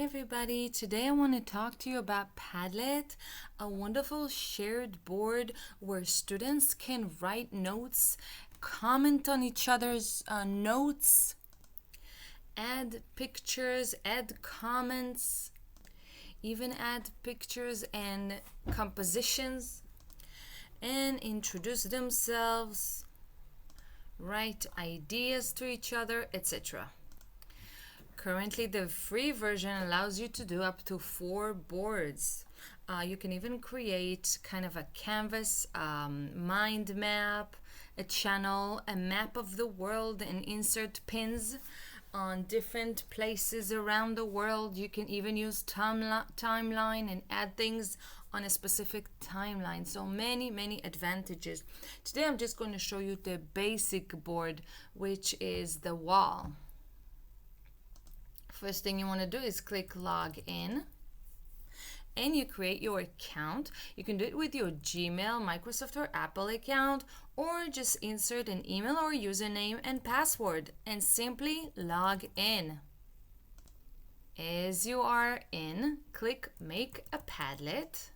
everybody, today I want to talk to you about Padlet, a wonderful shared board where students can write notes, comment on each other's notes, add pictures, add comments, even add pictures and compositions, and introduce themselves, write ideas to each other, etc. Currently, the free version allows you to do up to 4 boards. You can even create kind of a canvas, mind map, a channel, a map of the world, and insert pins on different places around the world. You can even use timeline and add things on a specific timeline. So many advantages. Today I'm just going to show you the basic board, which is the wall. First thing you want to do is click log in, and you create your account. You can do it with your Gmail, Microsoft, or Apple account, or just insert an email or username and password and simply log in. As you are in, click make a Padlet.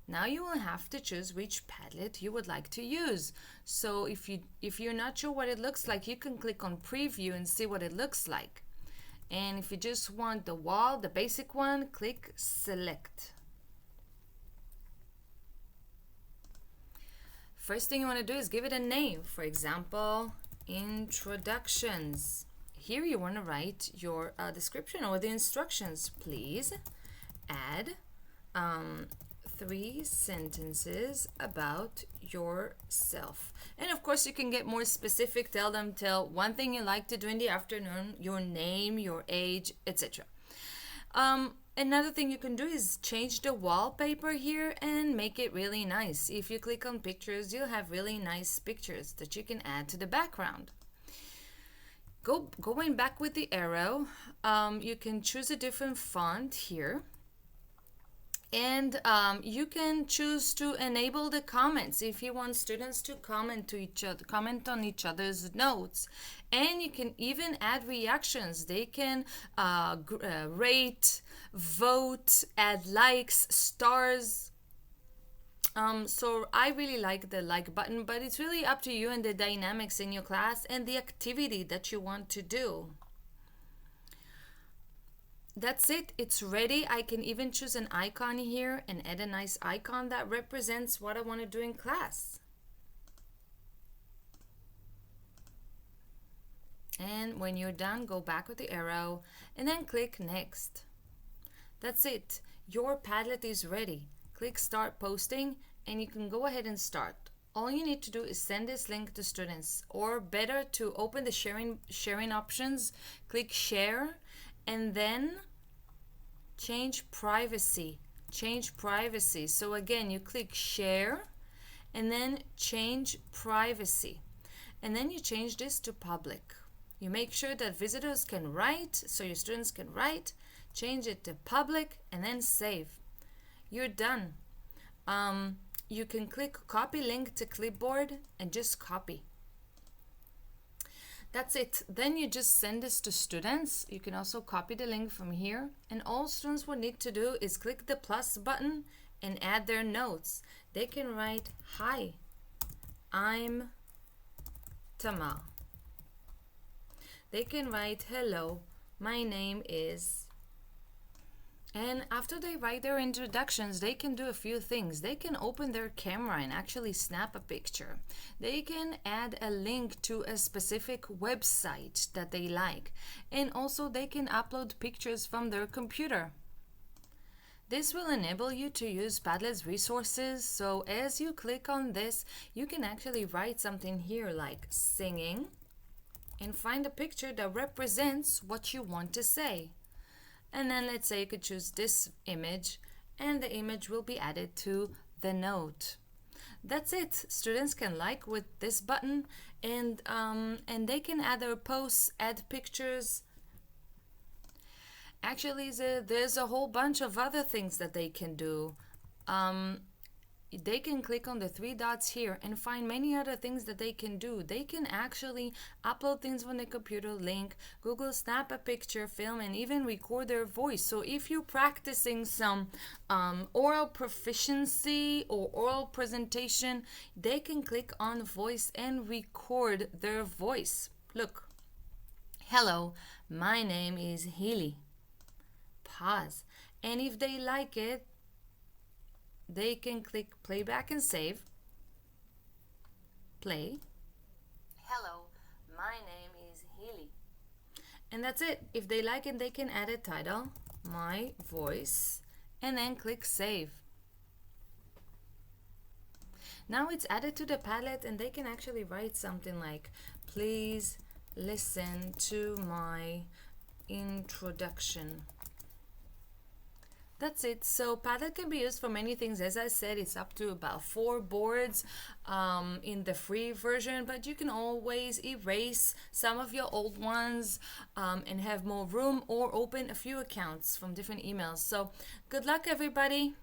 Now you will have to choose which Padlet you would like to use. So if you're not sure what it looks like, you can click on preview and see what it looks like. And if you just want the wall, the basic one, click select. First thing you want to do is give it a name. For example, introductions. Here you want to write your description or the instructions. Please add 3 sentences about yourself. And of course you can get more specific. Tell one thing you like to do in the afternoon, your name, your age, etc. Another thing you can do is change the wallpaper here and make it really nice. If you click on pictures, you'll have really nice pictures that you can add to the background. Going back with the arrow, you can choose a different font here. And you can choose to enable the comments if you want students to comment on each other's notes. And you can even add reactions. They can rate, vote, add likes, stars. So I really like the like button, but it's really up to you and the dynamics in your class and the activity that you want to do. That's it, it's ready. I can even choose an icon here and add a nice icon that represents what I want to do in class. And when you're done, go back with the arrow and then click next. That's it, your Padlet is ready. Click start posting and you can go ahead and start. All you need to do is send this link to students, or better, to open the sharing options, click share, and then change privacy. So again, you click share and then change privacy, and then you change this to public. You make sure that visitors can write, so your students can write. Change it to public and then save. You're done. You can click copy link to clipboard and just copy. That's it. Then you just send this to students. You can also copy the link from here, and all students will need to do is click the plus button and add their notes. They can write, "Hi, I'm Tamar." They can write, "Hello, my name is..." And after they write their introductions, they can do a few things. They can open their camera and actually snap a picture. They can add a link to a specific website that they like. And also they can upload pictures from their computer. This will enable you to use Padlet's resources. So as you click on this, you can actually write something here like singing and find a picture that represents what you want to say. And then let's say you could choose this image, and the image will be added to the note. That's it. Students can like with this button, and they can add their posts, add pictures. Actually, there's a whole bunch of other things that they can do. they can click on the three dots here and find many other things that they can do. They can actually upload things from the computer, link, Google, snap a picture, film, and even record their voice. So if you're practicing some oral proficiency or oral presentation, they can click on voice and record their voice. Look. Hello, my name is Hili. Pause. And if they like it, they can click playback and save. Play. Hello, my name is Hili. And that's it. If they like it, they can add a title, my voice, and then click save. Now it's added to the Padlet, and they can actually write something like, please listen to my introduction. That's it. So Padlet can be used for many things. As I said, it's up to about 4 boards in the free version, but you can always erase some of your old ones and have more room, or open a few accounts from different emails. So good luck, everybody.